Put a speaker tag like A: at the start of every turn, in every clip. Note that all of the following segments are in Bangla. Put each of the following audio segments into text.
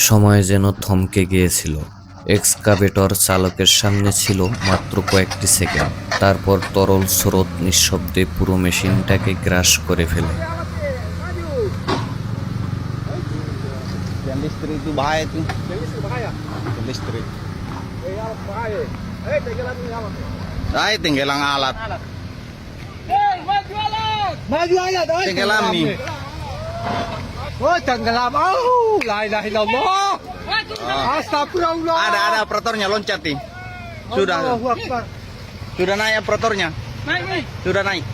A: সময় যেন থমকে গিয়েছিল। এক্সকাভেটর চালকের সামনে ছিল মাত্র কয়েকটি সেকেন্ড, তারপর তরল স্রোত নিঃশব্দে পুরো মেশিনটাকে গ্রাস করে ফেলে।
B: Listrik itu bahaya tuh. Listrik. Ay, tinggalan alat.
C: Maju alat.
B: Tinggalan nih.
C: Oh, tenggelam. Oh, la ilaha illallah. Astagfirullah.
B: Ada operatornya loncat nih. Sudah.
C: Allahu Akbar.
B: Sudah naik operatornya. Sudah naik.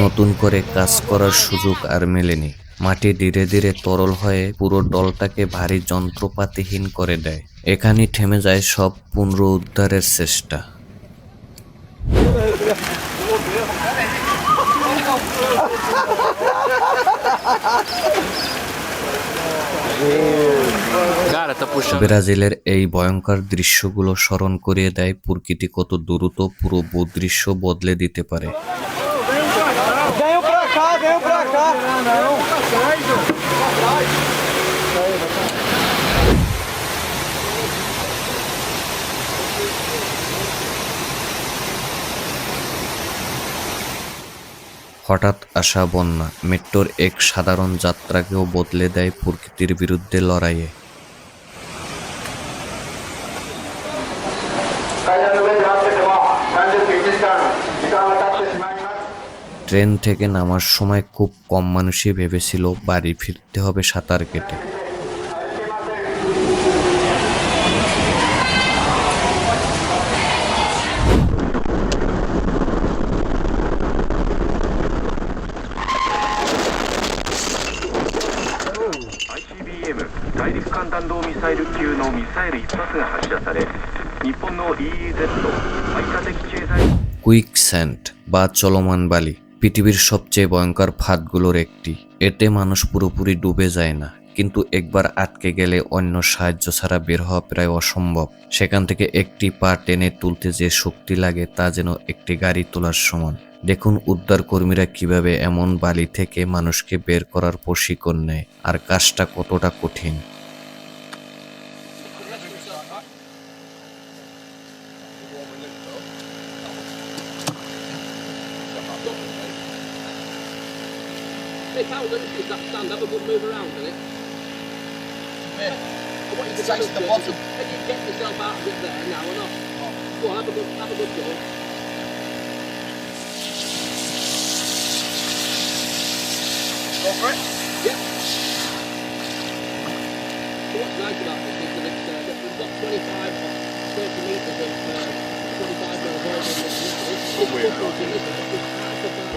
A: নতুন করে কাজ করার সুযোগ আর মেলেনি। মাটি ধীরে ধীরে তরল হয়ে পুরো দলটাকে ভারী যন্ত্রপাতিহীন করে দেয়। এখানেই থেমে যায় সব পুনরুদ্ধারের চেষ্টা। ব্রাজিলের এই ভয়ঙ্কর দৃশ্যগুলো স্মরণ করিয়ে দেয় প্রকৃতি কত দ্রুত পুরো ভূদৃশ্য বদলে দিতে পারে। হঠাৎ আসা বন্যা মেট্রোর এক সাধারণ যাত্রাকেও বদলে দেয় প্রকৃতির বিরুদ্ধে লড়াইয়ে। ট্রেন থেকে নামার সময় খুব কম মানুষই ভেবেছিল বাড়ি ফিরতে হবে সাঁতার কেটে।
D: ICBM 大陸間弾道ミサイル級のミサイル1発が発射され、日本の EEZ 排他的経済
A: কুইক স্যান্ড বা চলমান বালি পৃথিবীর সবচেয়ে ভয়ঙ্কর ফাঁদগুলোর একটি। এতে মানুষ পুরোপুরি ডুবে যায় না, কিন্তু একবার আটকে গেলে অন্য সাহায্য ছাড়া বের হওয়া প্রায় অসম্ভব। সেখান থেকে একটি পা টেনে তুলতে যে শক্তি লাগে তা যেন একটি গাড়ি তোলার সমান। দেখুন উদ্ধার কর্মীরা কিভাবে এমন বালি থেকে মানুষকে বের করার প্রশিক্ষণ নেয় আর কাজটা কতটা কঠিন।
E: They tell them to stand up and we'll move around with it. I want you to
B: Touch the bottom.
E: Can you get yourself out of it there now or not? Go on, have a good go.
B: Go for it.
E: Yep. So what's nice about this is that we've got 25 or 30 metres of 25 mil holes in this. It's football to listen, but it's half of that.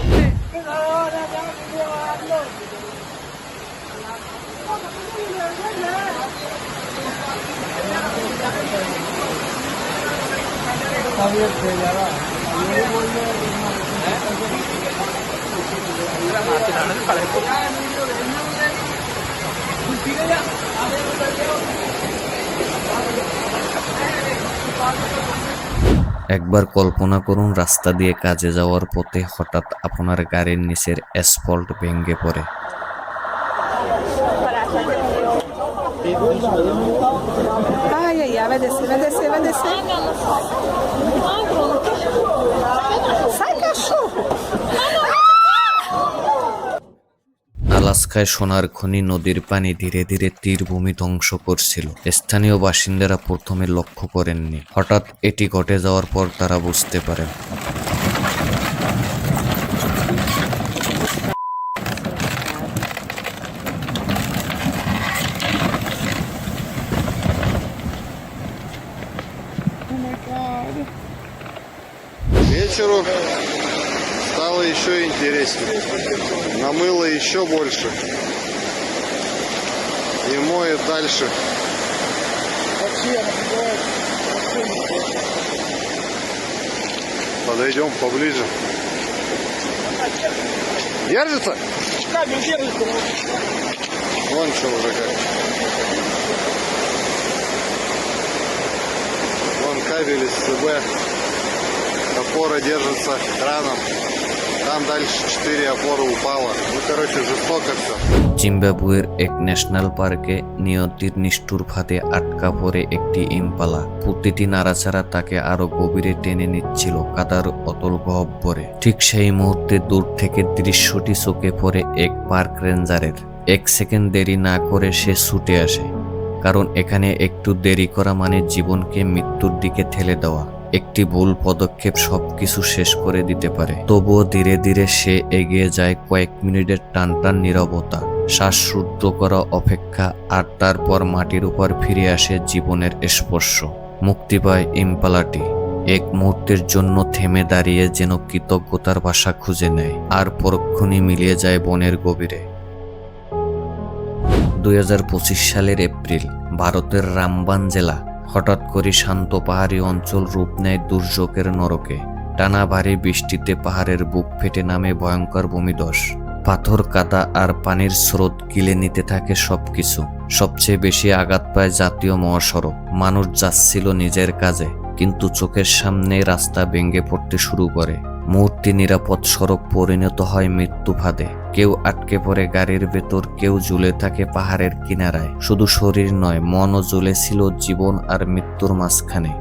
A: একবার কল্পনা করুন রাস্তা দিয়ে কাজে যাওয়ার পথে হঠাৎ আপনার গাড়ির নিচের অ্যাসফল্ট ভেঙে পড়ে।
F: Vai descer. Sai, cachorro!
A: আলাস্কায় সোনার খনি নদীর পানি ধীরে ধীরে তীরভূমি ধ্বংস করছিল। স্থানীয় বাসিন্দারা প্রথমে লক্ষ্য করেননি, হঠাৎ এটি ঘটে যাওয়ার পর তারা বুঝতে পারেন।
G: Вечеру стало еще интереснее. Намыло еще больше. И моет дальше. Подойдем поближе. Держится? Вон что уже как. Вон кабель из ЦБ. Опора держится краном. Там дальше 4 опоры упало. Ну, короче, жестоко все.
A: জিম্বাবুয়ের এক ন্যাশনাল পার্কে নিয়তির নিষ্ঠুর ফাঁদে আটকা পড়ে একটি ইম্পালা। প্রতিটি নাড়াচাড়া তাকে আরো গভীরে টেনে নিচ্ছিল কাদার অতল গহ্বরে। ঠিক সেই মুহূর্তে দূর থেকে দৃশ্যটি চোখে পড়ে এক পার্ক রেঞ্জারের। 1 সেকেন্ড দেরি না করে সে ছুটে আসে, কারণ এখানে একটু দেরি করা মানে জীবনকে মৃত্যুর দিকে ঠেলে দেওয়া। একটি ভুল পদক্ষেপ সবকিছু শেষ করে দিতে পারে। তবুও ধীরে ধীরে সে এগিয়ে যায়, কয়েক মিনিটের টানটান নীরবতা, শ্বাসরুদ্ধ করা অপেক্ষা, আর তারপর মাটির উপর ফিরে আসে জীবনের স্পর্শ। মুক্তি পায় ইম্পালাটি। এক মুহূর্তের জন্য থেমে দাঁড়িয়ে যেন কৃতজ্ঞতার ভাষা খুঁজে নেয়, আর পরক্ষণই মিলিয়ে যায় বনের গভীরে। 2025 সালের এপ্রিল, ভারতের রামবান জেলা। হঠাৎ করে শান্ত পাহাড়ি অঞ্চল রূপ নেয় দুর্যোগের নরকে। টানা ভারী বৃষ্টিতে পাহাড়ের বুক ফেটে নামে ভয়ঙ্কর ভূমিধস। পাথর, কাদা আর পানির স্রোত গিলে নিতে থাকে সবকিছু। সবচেয়ে বেশি আঘাত পায় জাতীয় মহাসড়ক। মানুষ যাচ্ছিল নিজের কাজে, কিন্তু চোখের সামনে রাস্তা ভেঙে পড়তে শুরু করে। মুহূর্তে নিরাপদ সড়ক পরিণত হয় মৃত্যু ফাঁদে। কেউ আটকে পড়ে গাড়ির ভেতর, কেউ ঝুলে থাকে পাহাড়ের কিনারায়। শুধু শরীর নয়, মনও ঝুলেছিল জীবন আর মৃত্যুর মাঝখানে।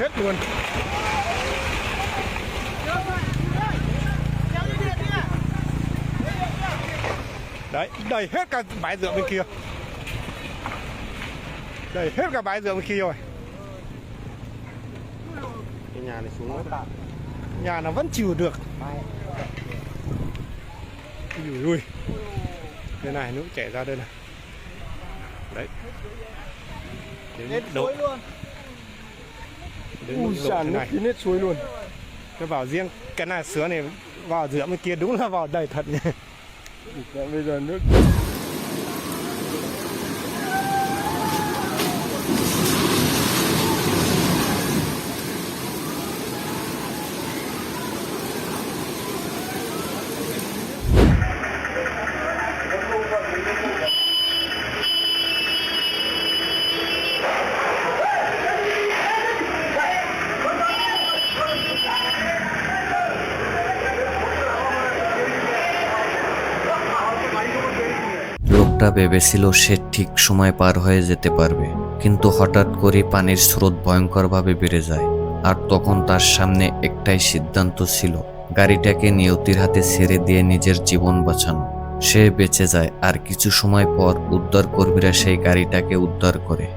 C: Hết luôn. Đấy, đầy hết cả bãi rượu bên kia. Đầy hết cả bãi rượu bên kia rồi.
G: Cái nhà này xuống rồi.
C: Nhà nó vẫn chịu được. Ui ui. Đây này, nước chảy ra đây này. Đấy. Đến mức độ. Đến mức độ thế này. Hết suối luôn. Tôi bảo riêng cái này sứa này vào rượu bên kia đúng là vào đầy thật nhỉ. Bây giờ nước
A: লোকটা ভেবেছিল সে ঠিক সময় পার হয়ে যেতে পারবে, কিন্তু হঠাৎ করে পানির স্রোত ভয়ঙ্করভাবে বেড়ে যায়। আর তখন তার সামনে একটাই সিদ্ধান্ত ছিল, গাড়িটাকে নিয়তির হাতে ছেড়ে দিয়ে নিজের জীবন বাঁচানো। সে বেঁচে যায়, আর কিছু সময় পর উদ্ধারকর্মীরা সেই গাড়িটাকে উদ্ধার করে।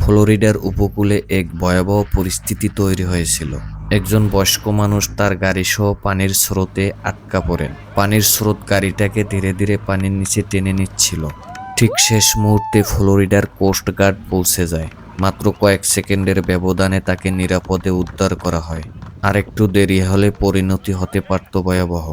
A: ফ্লোরিডার উপকূলে এক ভয়াবহ পরিস্থিতি তৈরি হয়েছিল। একজন বয়স্ক মানুষ তার গাড়িসহ পানির স্রোতে আটকা পড়েন। পানির স্রোত গাড়িটাকে ধীরে ধীরে পানির নিচে টেনে নিচ্ছিল। ঠিক শেষ মুহূর্তে ফ্লোরিডার কোস্ট গার্ড পৌঁছে যায়। মাত্র কয়েক সেকেন্ডের ব্যবধানে তাকে নিরাপদে উদ্ধার করা হয়। আর একটু দেরি হলে পরিণতি হতে পারত ভয়াবহ।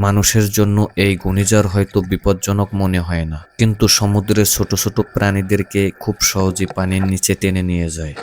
A: মানুষের জন্য এই ঘূর্ণিঝড় হয়তো বিপজ্জনক মনে হয় না, কিন্তু সমুদ্রের ছোট ছোট প্রাণীদেরকে খুব সহজে পানির নিচে টেনে নিয়ে যায়।